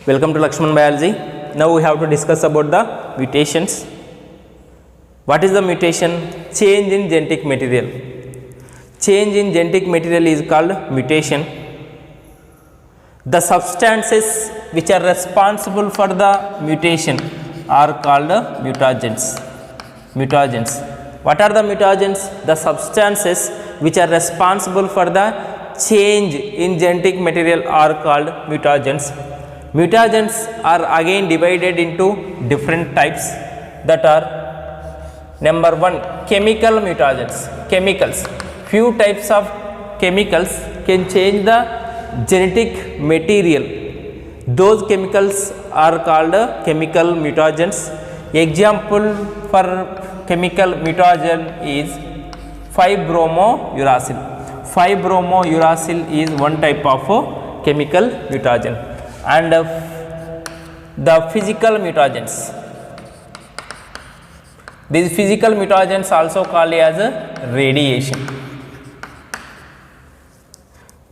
Welcome to Lakshman Biology. Now we have to discuss about the mutations. What is the mutation? Change in genetic material. Change in genetic material is called mutation. The substances which are responsible for the mutation are called mutagens. Mutagens. What are the mutagens? The substances which are responsible for the change in genetic material are called mutagens. Mutagens are again divided into different types, that are number 1, chemical mutagens. Chemicals. Few types of chemicals can change the genetic material. Those chemicals are called chemical mutagens. Example for chemical mutagen is 5-bromouracil. 5-bromouracil is one type of chemical mutagen. And the physical mutagens. These physical mutagens also called as radiation.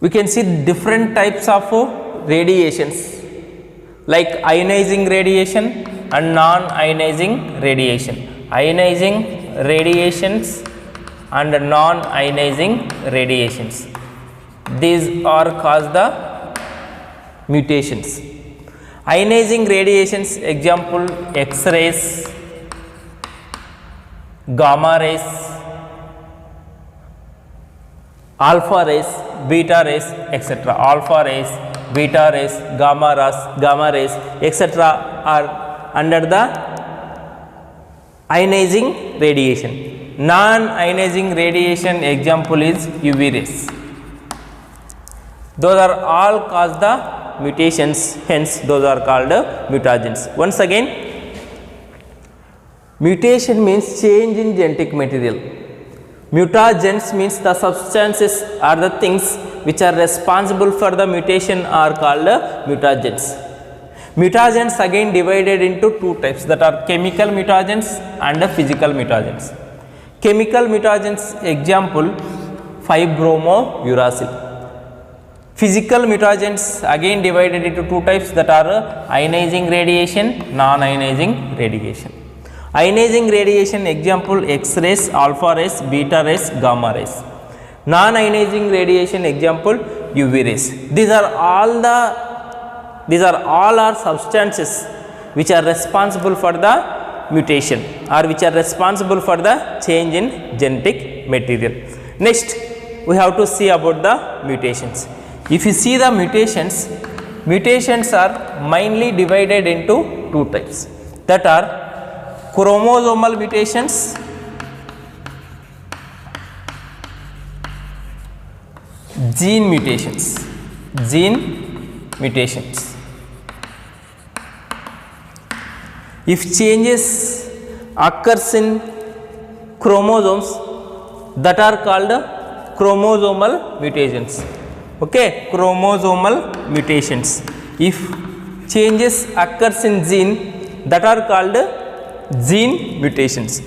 We can see different types of radiations like ionizing radiation and non-ionizing radiation. Ionizing radiations and non-ionizing radiations. These are caused the mutations. Ionizing radiations, example X-rays, gamma rays, alpha rays, beta rays, etc. Alpha rays, beta rays, gamma rays, etc. are under the ionizing radiation. Non-ionizing radiation example is UV rays. Those are all cause the mutations, hence those are called mutagens. Once again, mutation means change in genetic material. Mutagens means the substances or the things which are responsible for the mutation are called mutagens. Mutagens again divided into two types, that are chemical mutagens and physical mutagens. Chemical mutagens example 5-bromouracil. Physical mutagens again divided into two types, that are ionizing radiation, non-ionizing radiation. Ionizing radiation example X-rays, alpha rays, beta rays, gamma rays. Non-ionizing radiation example UV rays. These are all substances which are responsible for the mutation or which are responsible for the change in genetic material. Next, we have to see about the mutations. If you see the mutations, mutations are mainly divided into two types, that are chromosomal mutations, gene mutations. Gene mutations. If changes occurs in chromosomes, that are called chromosomal mutations. Okay, chromosomal mutations. If changes occurs in gene, that are called gene mutations.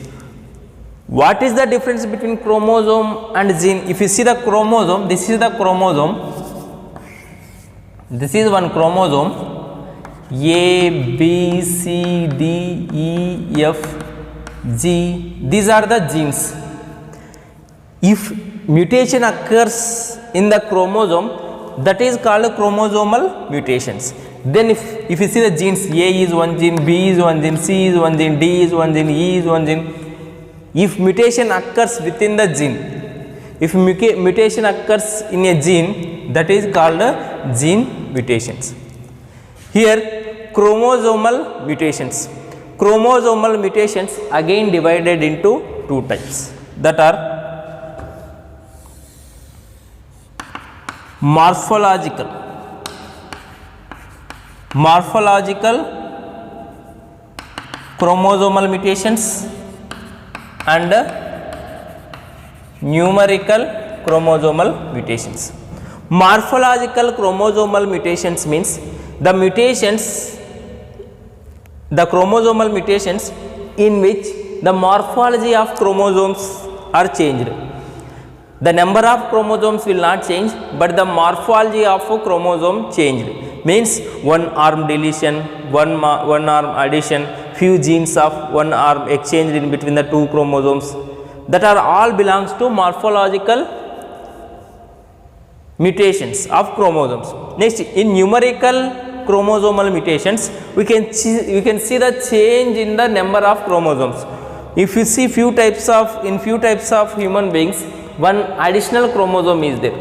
What is the difference between chromosome and gene? If you see the chromosome, this is the chromosome. This is one chromosome. A, B, C, D, E, F, G. These are the genes. If mutation occurs in the chromosome, that is called chromosomal mutations. Then if you see the genes, A is one gene, B is one gene, C is one gene, D is one gene, E is one gene. If mutation occurs within the gene, if mutation occurs in a gene, that is called gene mutations. Here chromosomal mutations. Chromosomal mutations again divided into two types, that are morphological chromosomal mutations and numerical chromosomal mutations. Morphological chromosomal mutations means the chromosomal mutations in which the morphology of chromosomes are changed. The number of chromosomes will not change, but the morphology of a chromosome changed. Means one arm deletion, one arm addition, few genes of one arm exchanged in between the two chromosomes. That are all belongs to morphological mutations of chromosomes. Next, in numerical chromosomal mutations, we can see the change in the number of chromosomes. If you see few types of human beings, one additional chromosome is there.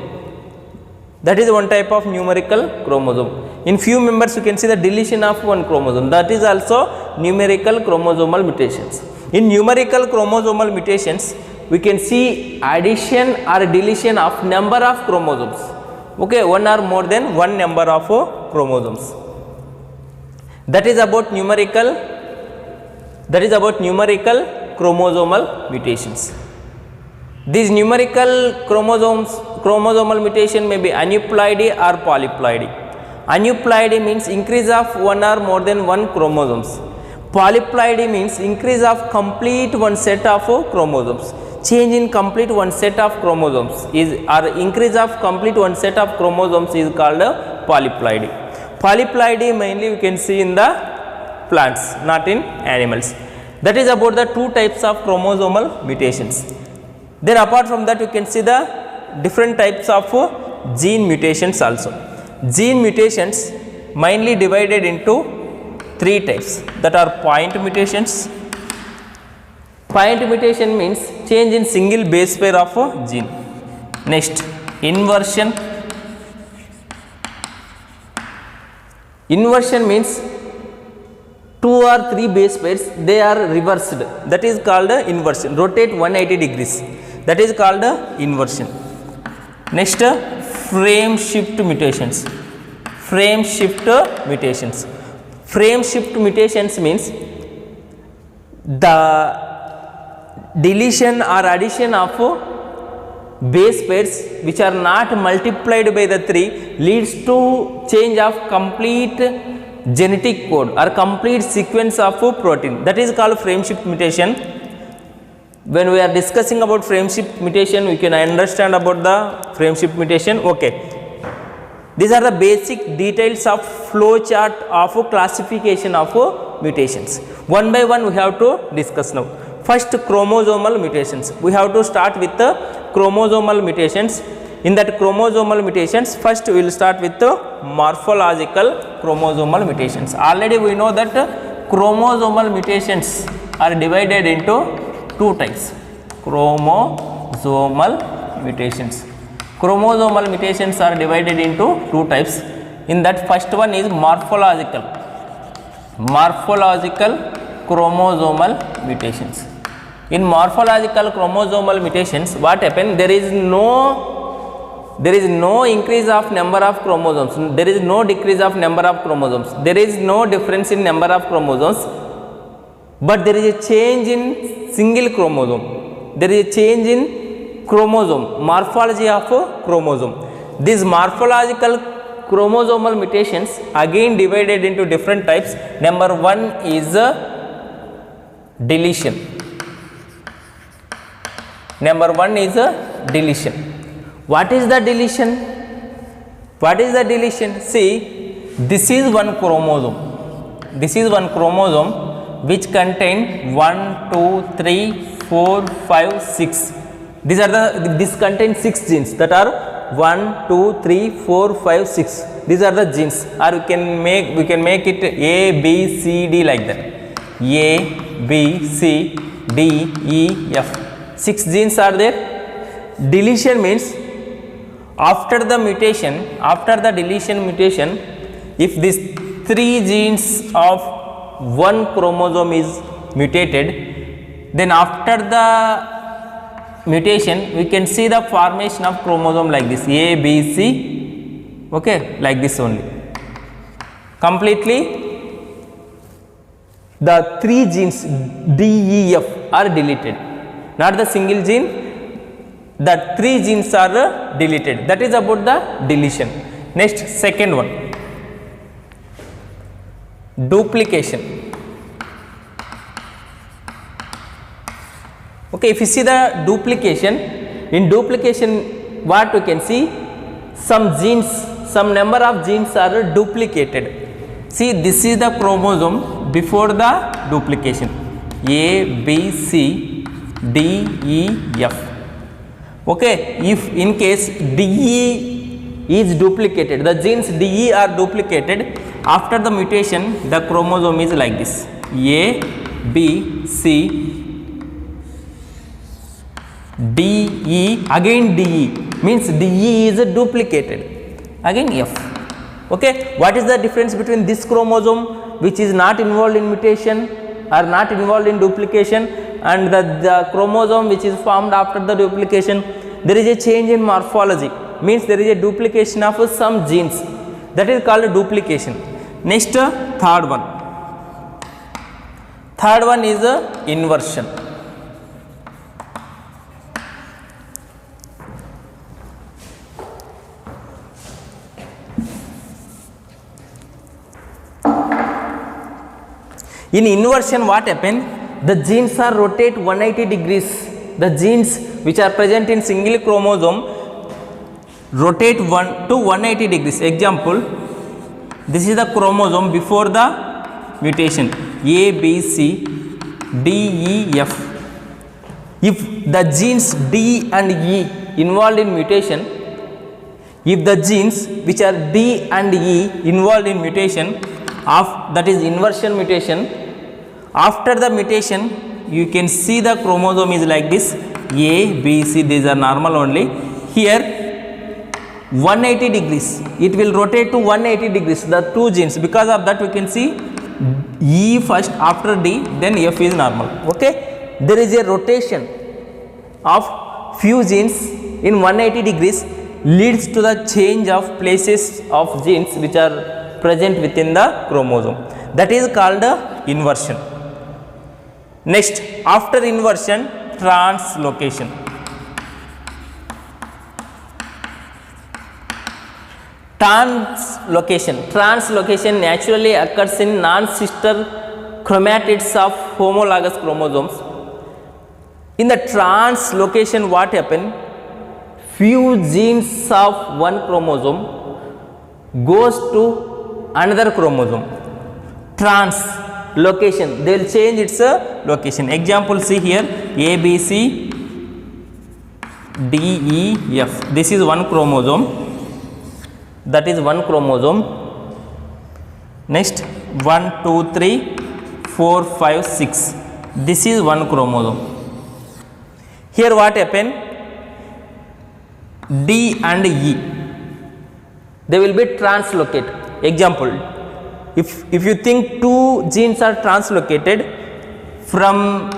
That is one type of numerical chromosome. In few members you can see the deletion of one chromosome. That is also numerical chromosomal mutations. In numerical chromosomal mutations, we can see addition or deletion of number of chromosomes. Okay, one or more than one number of chromosomes. That is about numerical chromosomal mutations. These numerical chromosomal mutation may be aneuploidy or polyploidy. Aneuploidy means increase of one or more than one chromosomes. Polyploidy means increase of complete one set of chromosomes. Change in complete one set of chromosomes is, or increase of complete one set of chromosomes is called polyploidy. Polyploidy mainly we can see in the plants, not in animals. That is about the two types of chromosomal mutations. Then apart from that, you can see the different types of gene mutations also. Gene mutations mainly divided into three types, that are point mutations. Point mutation means change in single base pair of a gene. Next, inversion. Inversion means two or three base pairs, they are reversed. That is called inversion. Rotate 180 degrees. That is called inversion. Next, frame shift mutations. Frame shift mutations. Frame shift mutations means the deletion or addition of base pairs which are not multiplied by the 3 leads to change of complete genetic code or complete sequence of protein. That is called frame shift mutation. When we are discussing about frame shift mutation, we can understand about the frame shift mutation. Okay, these are the basic details of flow chart of classification of mutations. One by one we have to discuss now. First, chromosomal mutations. We have to start with the chromosomal mutations. In that chromosomal mutations, first we will start with the morphological chromosomal mutations. Already we know that chromosomal mutations are divided into two types. Chromosomal mutations. Chromosomal mutations are divided into two types. In that, first one is morphological chromosomal mutations. In morphological chromosomal mutations, what happened? There is no increase of number of chromosomes. There is no decrease of number of chromosomes. There is no difference in number of chromosomes, but there is a change in single chromosome. There is a change in chromosome, morphology of chromosome. These morphological chromosomal mutations again divided into different types. Number one is deletion. Number one is deletion. What is the deletion? What is the deletion? See, this is one chromosome. This is one chromosome which contain 1, 2, 3, 4, 5, 6. These are this contains 6 genes, that are 1, 2, 3, 4, 5, 6. These are the genes, or we can make it A, B, C, D like that. A, B, C, D, E, F. 6 genes are there. Deletion means after the deletion mutation, if these 3 genes of one chromosome is mutated, then after the mutation we can see the formation of chromosome like this, A, B, C, okay, like this only. Completely the 3 genes D, E, F are deleted, not the single gene. The 3 genes are deleted. That is about the deletion. Next, second one, duplication. Okay, if you see the duplication, In duplication, what we can see, some number of genes are duplicated. See, this is the chromosome before the duplication, A, B, C, D, E, F. Okay, if in case DE is duplicated, the genes DE are duplicated, after the mutation the chromosome is like this, A, B, C, DE, again DE, means DE is duplicated, again F. Okay, what is the difference between this chromosome which is not involved in mutation or not involved in duplication and the chromosome which is formed after the duplication? There is a change in morphology, means there is a duplication of some genes, that is called duplication. Next, third one is inversion. In inversion, what happens? The genes are rotate 180 degrees. The genes which are present in single chromosome rotate 1 to 180 degrees. Example, this is the chromosome before the mutation, A, B, C, D, E, F. If the genes D and E involved in mutation, if the genes which are D and E involved in mutation, that is inversion mutation, after the mutation you can see the chromosome is like this, A, B, C, these are normal only. Here 180 degrees, it will rotate to 180 degrees, the two genes. Because of that we can see E first, after D, then F is normal. Okay, there is a rotation of few genes in 180 degrees leads to the change of places of genes which are present within the chromosome, that is called inversion. Next, after inversion, translocation. Translocation naturally occurs in non-sister chromatids of homologous chromosomes. In the translocation, what happens? Few genes of one chromosome goes to another chromosome. Translocation, they will change its location. Example, see here, A, B, C, D, E, F. This is one chromosome. That is one chromosome. Next, 1, 2, 3, 4, 5, 6. This is one chromosome. Here what happened? D and E, they will be translocated. Example, if you think two genes are translocated from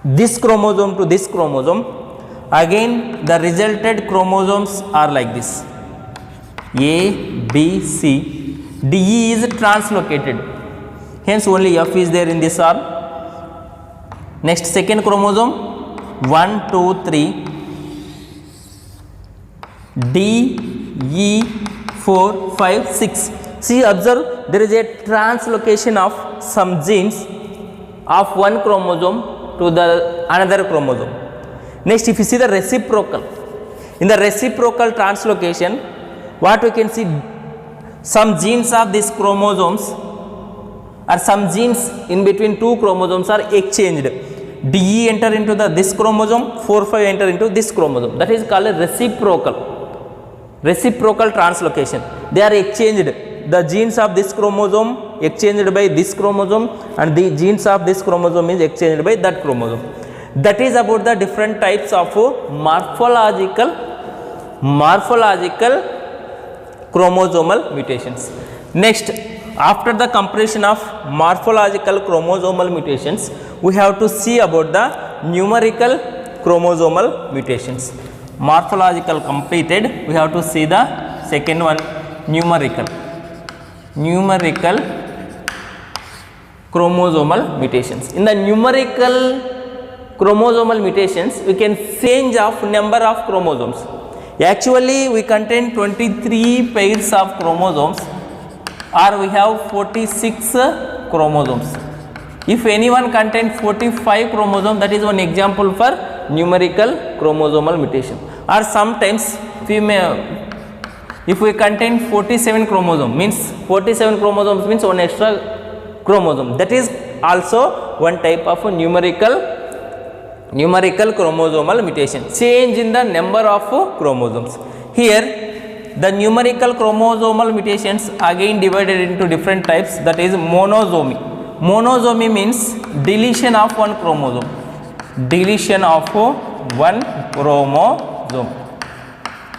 this chromosome to this chromosome, again the resulted chromosomes are like this, A, B, C, D, E is translocated, hence only F is there in this arm. Next, second chromosome, 1, 2, 3, D, E, 4, 5, 6. See, observe, there is a translocation of some genes of one chromosome to the another chromosome. Next, if you see the reciprocal, in the reciprocal translocation, what we can see, some genes of these chromosomes or some genes in between two chromosomes are exchanged. DE enter into this chromosome, 4, 5 enter into this chromosome. That is called a reciprocal translocation. They are exchanged. The genes of this chromosome exchanged by this chromosome and the genes of this chromosome is exchanged by that chromosome. That is about the different types of morphological chromosomal mutations. Next, after the comparison of morphological chromosomal mutations, we have to see about the numerical chromosomal mutations. Morphological completed, we have to see the second one, numerical chromosomal mutations. In the numerical chromosomal mutations, we can change of number of chromosomes. Actually, we contain 23 pairs of chromosomes, or we have 46 chromosomes. If anyone contains 45 chromosomes, that is one example for numerical chromosomal mutation. Or sometimes if we contain 47 chromosome means 47 chromosomes means one extra chromosome, that is also one type of a numerical chromosomal mutation, change in the number of chromosomes. Here the numerical chromosomal mutations again divided into different types, that is monosomy. Monosomy means deletion of one chromosome, deletion of one chromosome.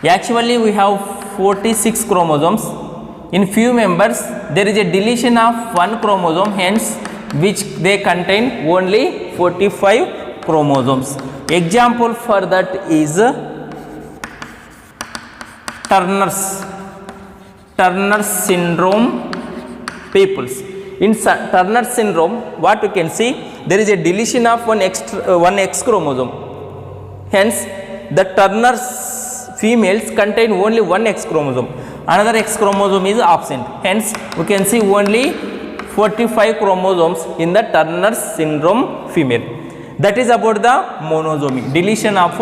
Actually we have 46 chromosomes. In few members there is a deletion of one chromosome, hence which they contain only 45 chromosomes. Example for that is Turner syndrome peoples. In Turner syndrome, what you can see, there is a deletion of one X chromosome. Hence, the Turner's females contain only one X chromosome. Another X chromosome is absent. Hence, we can see only 45 chromosomes in the Turner syndrome female. That is about the monosomy, deletion of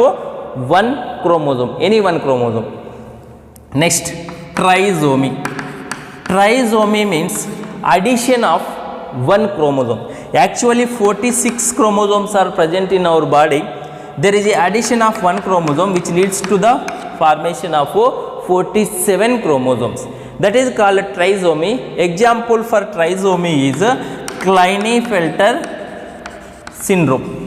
one chromosome, any one chromosome. Next, trisomy. Trisomy means addition of one chromosome. Actually 46 chromosomes are present in our body. There is a addition of one chromosome which leads to the formation of 47 chromosomes. That is called trisomy. Example for trisomy is Klinefelter syndrome.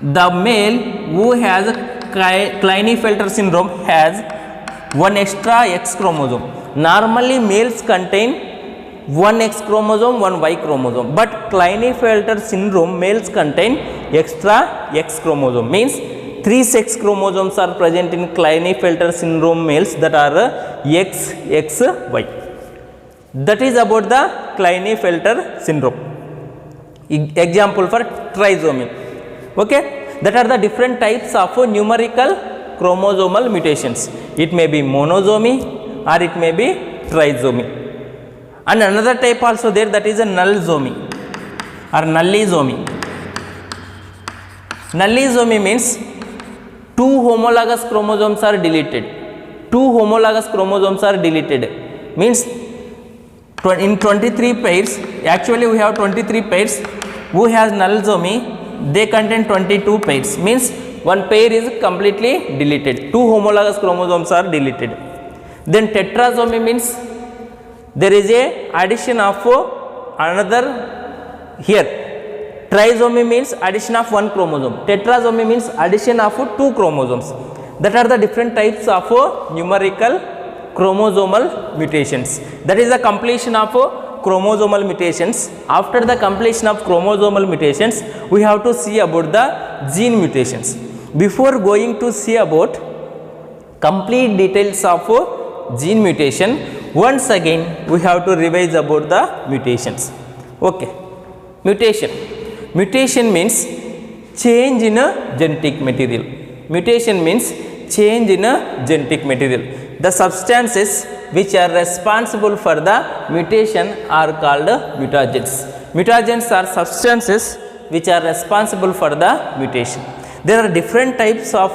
The male who has Klinefelter syndrome has one extra X chromosome. Normally males contain one X chromosome, one Y chromosome, but Klinefelter syndrome males contain extra X chromosome, means 3 sex chromosomes are present in Klinefelter syndrome males, that are XXY. That is about the Klinefelter syndrome. Example for trisomy. Okay, that are the different types of numerical chromosomal mutations. It may be monosomy or it may be trisomy. And another type also there, that is a nullsomy or nullisomy. Nullisomy means two homologous chromosomes are deleted. Two homologous chromosomes are deleted. Means in 23 pairs, actually we have 23 pairs. Who has nullsomy, they contain 22 pairs. Means one pair is completely deleted. Two homologous chromosomes are deleted. Then tetrasomy means there is a addition of another here. Trisomy means addition of one chromosome. Tetrasomy means addition of two chromosomes. That are the different types of numerical chromosomal mutations. That is the completion of chromosomal mutations. After the completion of chromosomal mutations, we have to see about the gene mutations. Before going to see about complete details of gene mutation, once again we have to revise about the mutations. Okay, mutation. Mutation means change in a genetic material. Mutation means change in a genetic material. The substances which are responsible for the mutation are called mutagens. Mutagens are substances which are responsible for the mutation. There are different types of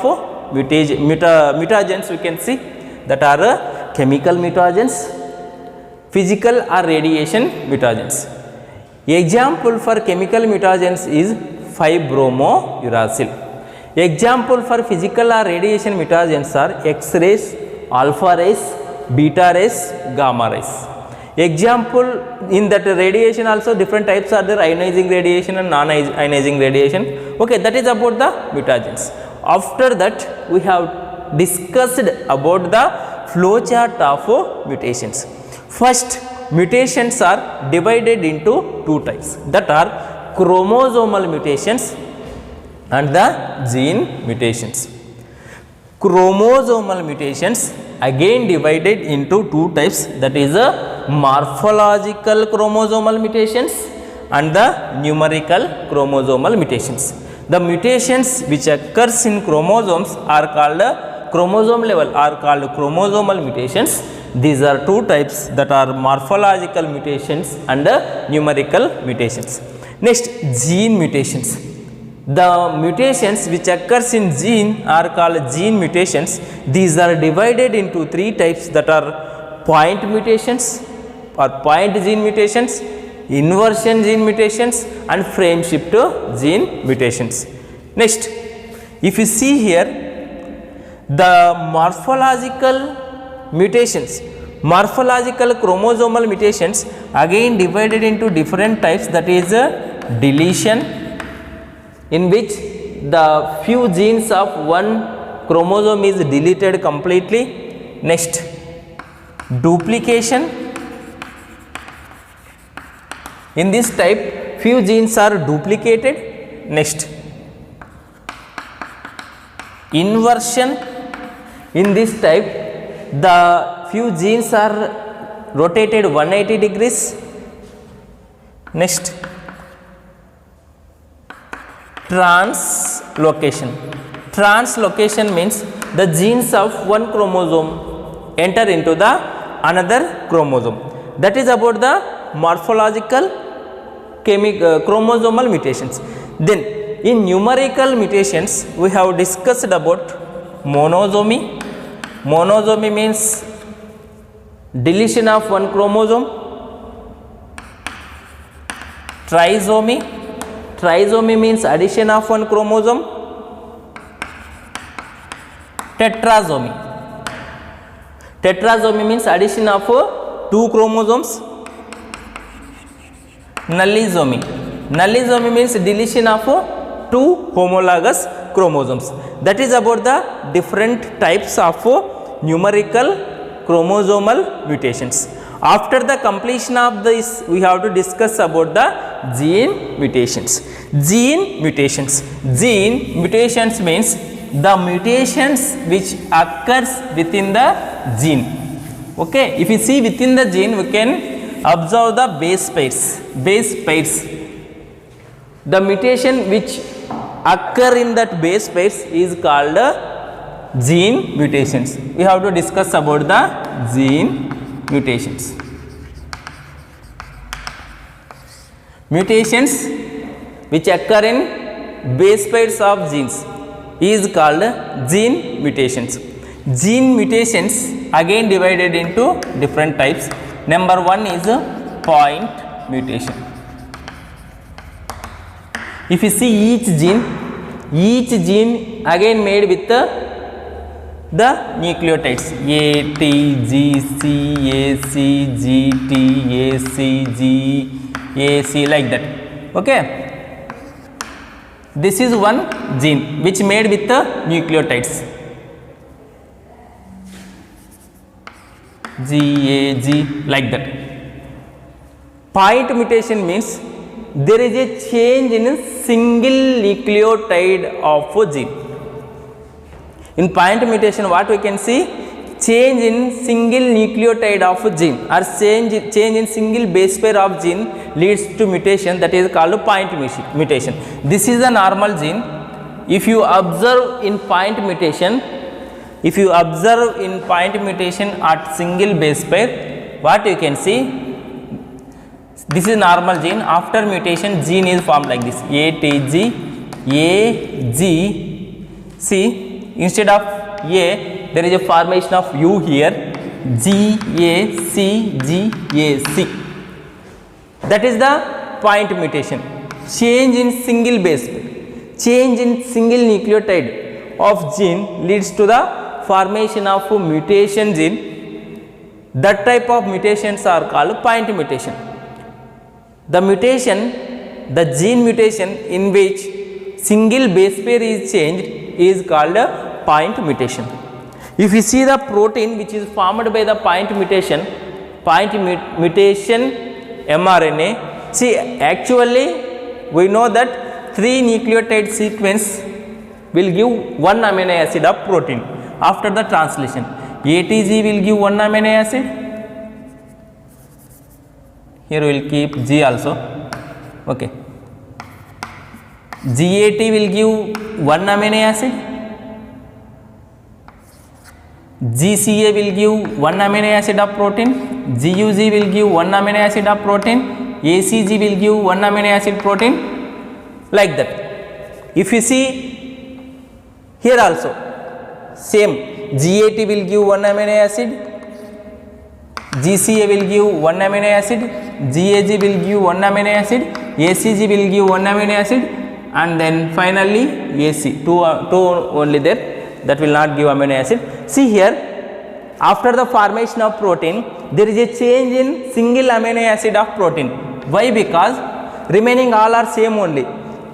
mutagens we can see, that are chemical mutagens, physical or radiation mutagens. Example for chemical mutagens is 5-bromouracil. Example for physical or radiation mutagens are X-rays, alpha rays, beta rays, gamma rays. Example in that radiation also different types are there, ionizing radiation and non-ionizing radiation. Okay, that is about the mutagens. After that we have discussed about the flowchart of mutations. First, mutations are divided into two types, that are chromosomal mutations and the gene mutations. Chromosomal mutations again divided into two types, that is morphological chromosomal mutations and the numerical chromosomal mutations. The mutations which occurs in chromosomes are called chromosome level are called chromosomal mutations. These are two types, that are morphological mutations and numerical mutations. Next, gene mutations. The mutations which occurs in gene are called gene mutations. These are divided into three types, that are point mutations or point gene mutations, inversion gene mutations, and frame shift gene mutations. Next, if you see here, the morphological mutations, morphological chromosomal mutations again divided into different types, that is deletion, in which the few genes of one chromosome is deleted completely. Next, duplication. In this type, few genes are duplicated. Next, inversion. In this type, the few genes are rotated 180 degrees. Next, translocation. Translocation means the genes of one chromosome enter into the another chromosome. That is about the morphological chromosomal mutations. Then in numerical mutations, we have discussed about monosomy. Monosomy means deletion of one chromosome. Trisomy. Trisomy means addition of one chromosome. Tetrasomy. Tetrasomy means addition of two chromosomes. Nullisomy. Nullisomy means deletion of two homologous chromosomes. That is about the different types of numerical chromosomal mutations. After the completion of this, we have to discuss about the gene mutations. Gene mutations. Gene mutations means the mutations which occurs within the gene. Okay, if you see within the gene, we can observe the base pairs. Base pairs. The mutation which occur in that base pairs is called gene mutations. We have to discuss about the gene mutations. Mutations which occur in base pairs of genes is called gene mutations. Gene mutations again divided into different types. Number one is point mutation. If you see each gene again made with the nucleotides A, T, G, C, A, C, G, T, A, C, G, A, C, like that. Okay, this is one gene which made with the nucleotides G, A, G, like that. Point mutation means there is a change in a single nucleotide of a gene. In point mutation, what we can see? Change in single nucleotide of a gene or change in single base pair of gene leads to mutation, that is called point mutation. This is a normal gene. If you observe in point mutation, at single base pair, what you can see? This is normal gene. After mutation, gene is formed like this: A, T, G, A, G, C. Instead of A, there is a formation of U here, G, A, C, G, A, C. That is the point mutation. Change in single base pair, change in single nucleotide of gene leads to the formation of mutation gene. That type of mutations are called point mutation. The mutation, the gene mutation in which single base pair is changed is called a point mutation. If you see the protein which is formed by the point mutation mRNA, see, actually we know that 3 nucleotide sequence will give 1 amino acid of protein. After the translation, ATG will give 1 amino acid. Here we will keep G also. Okay. GAT will give 1 amino acid. GCA will give 1 amino acid of protein. GUG will give 1 amino acid of protein. ACG will give 1 amino acid protein, like that. If you see here also same, GAT will give one amino acid, GCA will give one amino acid, GAG will give one amino acid, ACG will give one amino acid, and then finally AC, two only there, that will not give amino acid. See here, after the formation of protein, there is a change in single amino acid of protein. Why? Because remaining all are same only.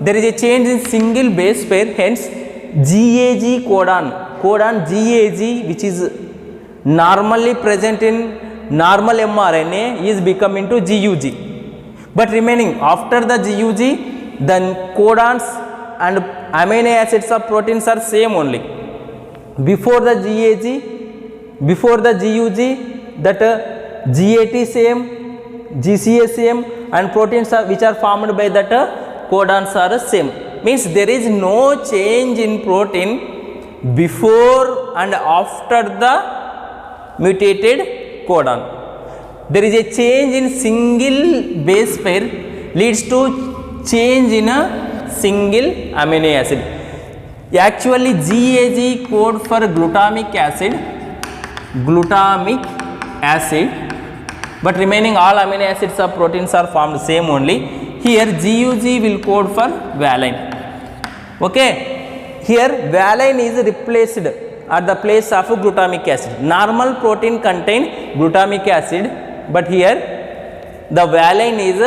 There is a change in single base pair, hence GAG codon GAG, which is normally present in normal mRNA, is become into GUG. But remaining after the GUG, the codons and amino acids of proteins are same only. Before the GAG, before the GUG, that GAT same, GCA same, and proteins are, which are formed by that codons are same. Means there is no change in protein before and after the mutated codon. There is a change in single base pair leads to change in a single amino acid. Actually GAG code for glutamic acid, but remaining all amino acids of proteins are formed same only. Here GUG will code for valine. Okay, here valine is replaced at the place of glutamic acid. Normal protein contain glutamic acid, but here the valine is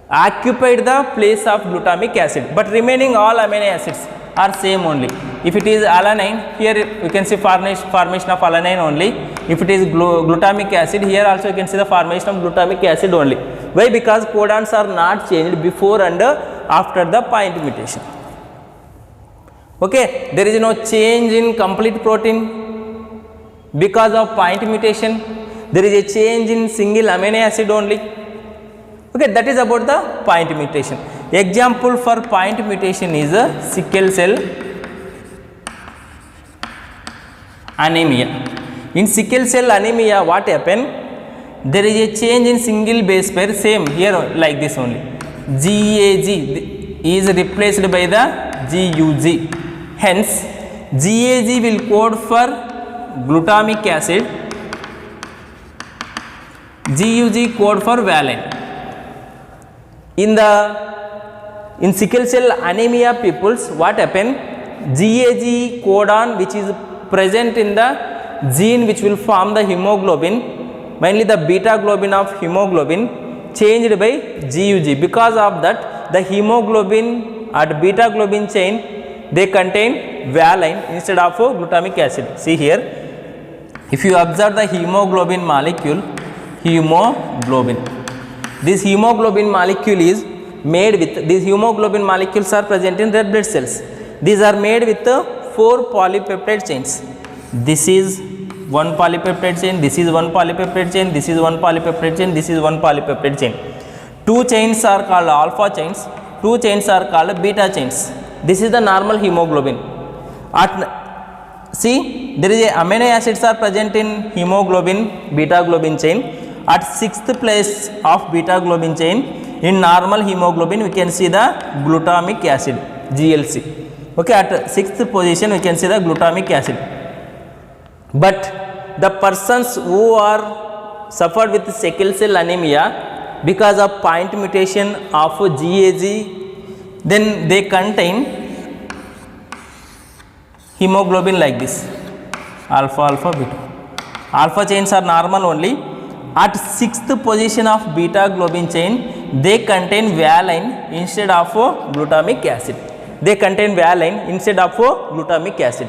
occupied the place of glutamic acid, but remaining all amino acids are same only. If it is alanine, here you can see formation of alanine only. If it is glutamic acid, here also you can see the formation of glutamic acid only. Why? Because codons are not changed before and after the point mutation. Okay, there is no change in complete protein because of point mutation. There is a change in single amino acid only. Okay, that is about the point mutation. Example for point mutation is sickle cell anemia. In sickle cell anemia, what happen? There is a change in single base pair, same here like this only. GAG is replaced by the GUG. Hence, GAG will code for glutamic acid, GUG code for valine. In sickle cell anemia peoples, what happen? GAG codon, which is present in the gene which will form the hemoglobin, mainly the beta globin of hemoglobin, changed by GUG. Because of that, the hemoglobin at beta globin chain, they contain valine instead of glutamic acid. See here, if you observe the hemoglobin molecule, this hemoglobin molecule is made with, these hemoglobin molecules are present in red blood cells. These are made with 4 polypeptide chains. This is one polypeptide chain, this is one polypeptide chain, this is one polypeptide chain, this is one polypeptide chain. 2 chains are called alpha chains, 2 chains are called beta chains. This is the normal hemoglobin. See, there is a amino acids are present in hemoglobin beta globin chain. At 6th place of beta globin chain, in normal hemoglobin we can see the glutamic acid, GLC. Okay, at 6th position we can see the glutamic acid. But the persons who are suffered with sickle cell anemia because of point mutation of GAG, then they contain hemoglobin like this, alpha, alpha, beta. Alpha chains are normal only. At 6th position of beta globin chain, they contain valine instead of glutamic acid. They contain valine instead of glutamic acid.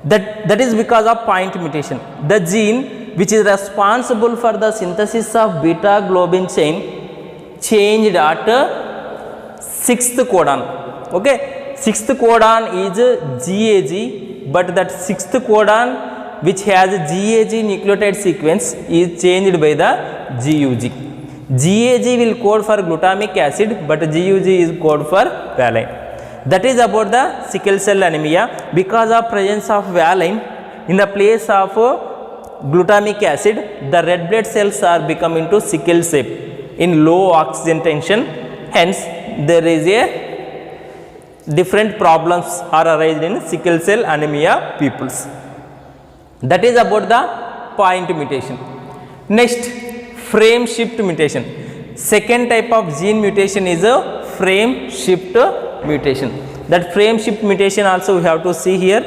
That is because of point mutation. The gene which is responsible for the synthesis of beta globin chain changed at 6th codon. Okay, 6th codon is GAG, but that 6th codon which has GAG nucleotide sequence is changed by the GUG. GAG will code for glutamic acid, but GUG is code for valine. That is about the sickle cell anemia. Because of presence of valine in the place of glutamic acid, the red blood cells are become into sickle shape in low oxygen tension. Hence, there is a different problems are arised in sickle cell anemia peoples. That is about the point mutation. Next, frame shift mutation. Second type of gene mutation is a frame shift mutation. That frame shift mutation also we have to see here.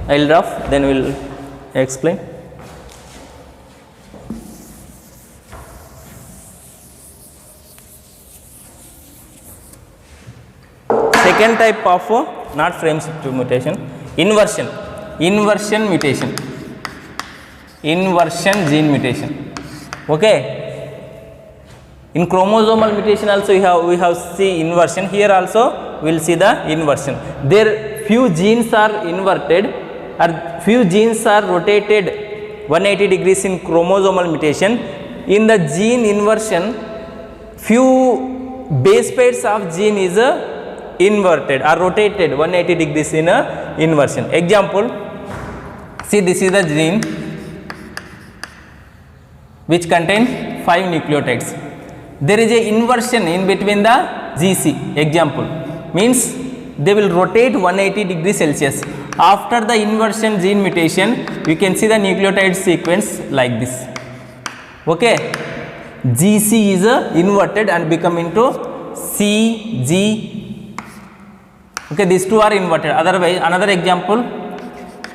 I will draw, then we will explain. Second type of not frame shift mutation, inversion mutation, inversion gene mutation. Okay. In chromosomal mutation also we have see inversion. Here also we will see the inversion. There few genes are inverted or few genes are rotated 180 degrees in chromosomal mutation. In the gene inversion, few base pairs of gene is inverted or rotated 180 degrees in inversion. Example, see this is the gene which contains 5 nucleotides. There is a inversion in between the GC. Example means they will rotate 180 degrees Celsius. After the inversion gene mutation, you can see the nucleotide sequence like this. Okay, GC is inverted and become into CG. Okay, these two are inverted. Otherwise, another example,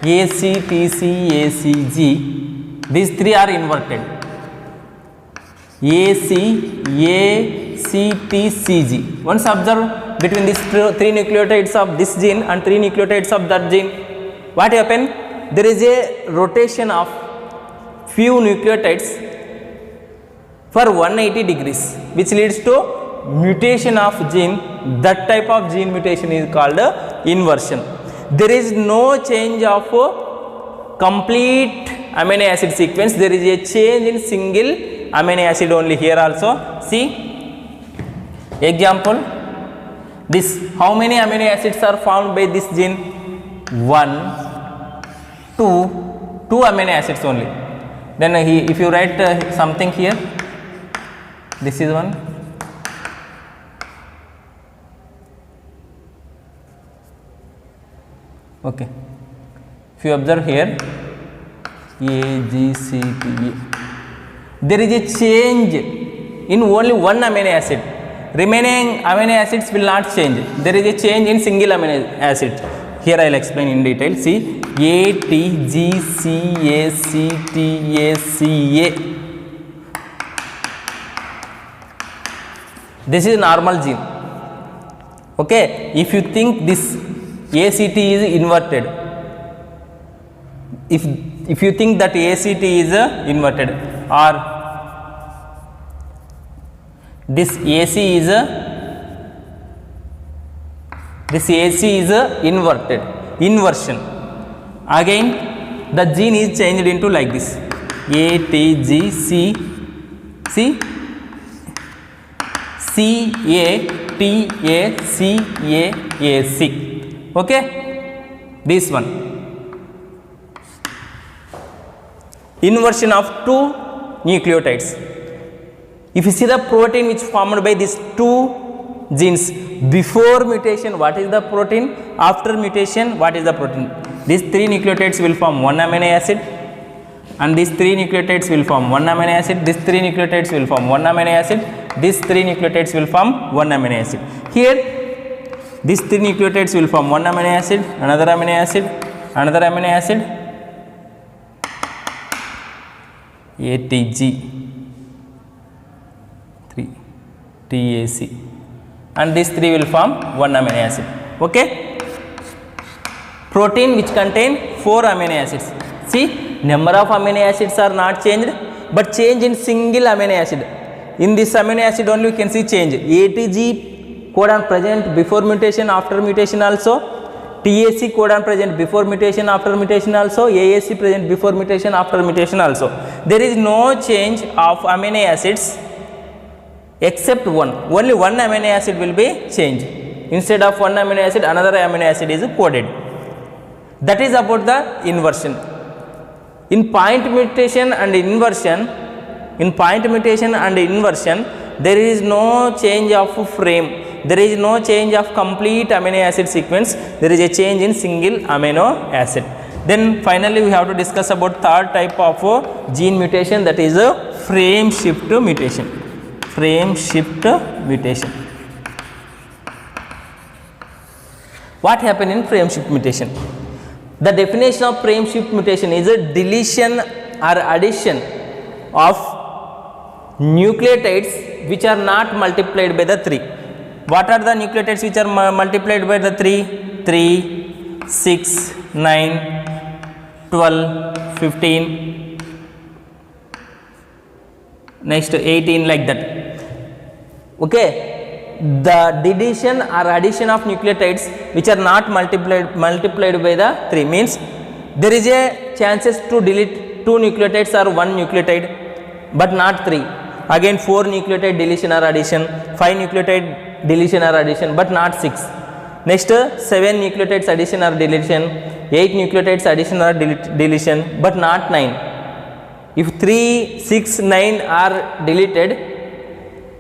ACTC, ACG. These three are inverted. AC, ACTCG. Once observe between these three nucleotides of this gene and 3 nucleotides of that gene, what happen? There is a rotation of few nucleotides for 180 degrees, which leads to mutation of gene. That type of gene mutation is called inversion. There is no change of complete amino acid sequence. There is a change in single amino acid only. Here also see example, this how many amino acids are found by this gene? 1, 2 amino acids only. Then if you write something here, this is one, okay. If you observe here, A, G, C, T, A, there is a change in only one amino acid. Remaining amino acids will not change. There is a change in single amino acid. Here I will explain in detail. See, A, T, G, C, A, C, T, A, C, A. This is normal gene. Okay, if you think this ACT is inverted, if you think that ACT is inverted or this AC is inverted, inversion, again the gene is changed into like this, A, T, G, C, C, C, A, T, A, C, A, C. Okay, this one. Inversion of 2 nucleotides. If you see the protein which formed by these 2 genes, before mutation what is the protein, after mutation what is the protein? These 3 nucleotides will form 1 amino acid, and these 3 nucleotides will form 1 amino acid, these 3 nucleotides will form 1 amino acid, these 3 nucleotides will form 1 amino acid. Here these 3 nucleotides will form 1 amino acid, another amino acid, another amino acid, ATG, 3, TAC, and these 3 will form 1 amino acid. Okay, protein which contain 4 amino acids. See, number of amino acids are not changed, but change in single amino acid. In this amino acid only you can see change. ATG codon present before mutation, after mutation also. TAC codon present before mutation, after mutation also. AAC present before mutation, after mutation also. There is no change of amino acids except one. Only one amino acid will be changed. Instead of one amino acid, another amino acid is coded. That is about the inversion. In point mutation and inversion, there is no change of frame, there is no change of complete amino acid sequence, there is a change in single amino acid. Then finally we have to discuss about third type of gene mutation, that is a frame shift mutation. Frame shift mutation. What happened in frame shift mutation? The definition of frame shift mutation is a deletion or addition of nucleotides which are not multiplied by the 3. What are the nucleotides which are multiplied by the 3? 3, 6, 9, 12, 15, next 18, like that. Okay, the deletion or addition of nucleotides which are not multiplied by the 3 means there is a chances to delete 2 nucleotides or 1 nucleotide, but not 3. Again 4 nucleotide deletion or addition, 5 nucleotide deletion or addition, but not 6. Next 7 nucleotides addition or deletion, 8 nucleotides addition or deletion, but not 9. If 3, 6, 9 are deleted,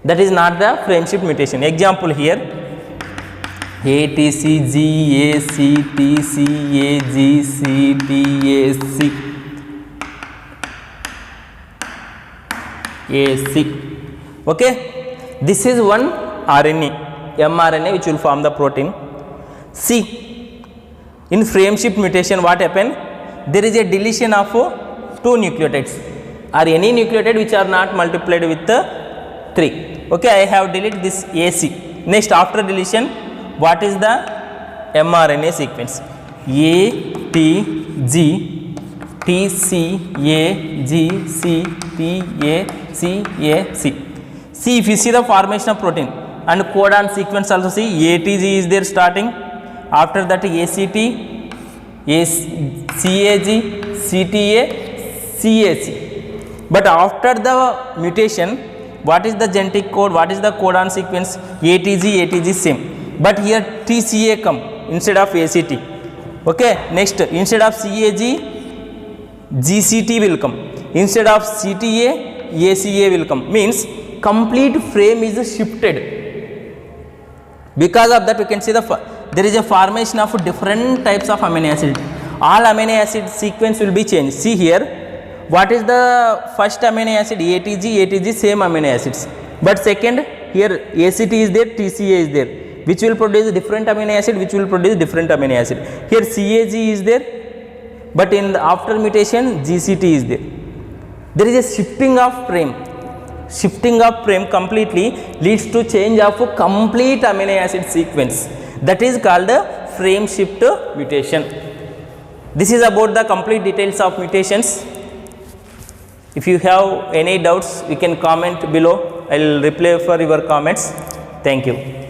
that is not the frame shift mutation. Example here, A, T, C, G, A, C, T, C, A, G, C, T, A, C, A, C. Okay, this is one RNA, mRNA, which will form the protein. See, in frame shift mutation what happened? There is a deletion of 2 nucleotides or any nucleotide which are not multiplied with 3. Okay, I have deleted this AC. Next, after deletion, what is the mRNA sequence? A, T, G, T, C, A, G, C, T, A, C, A, C. See, if you see the formation of protein and codon sequence also, see ATG is there starting, after that ACT, CAG, CTA, CAC. But after the mutation, what is the genetic code, what is the codon sequence? ATG same, but here TCA come instead of ACT. Okay, next instead of CAG, GCT will come, instead of CTA, ACA will come, means complete frame is shifted. Because of that, we can see there is a formation of different types of amino acid. All amino acid sequence will be changed. See here, what is the first amino acid? ATG, same amino acids. But second, here ACT is there, TCA is there, which will produce different amino acid, which will produce different amino acid. Here CAG is there, but in the after mutation GCT is there. There is a shifting of frame. Shifting of frame completely leads to change of a complete amino acid sequence. That is called a frame shift mutation. This is about the complete details of mutations. If you have any doubts, you can comment below. I will reply for your comments. Thank you.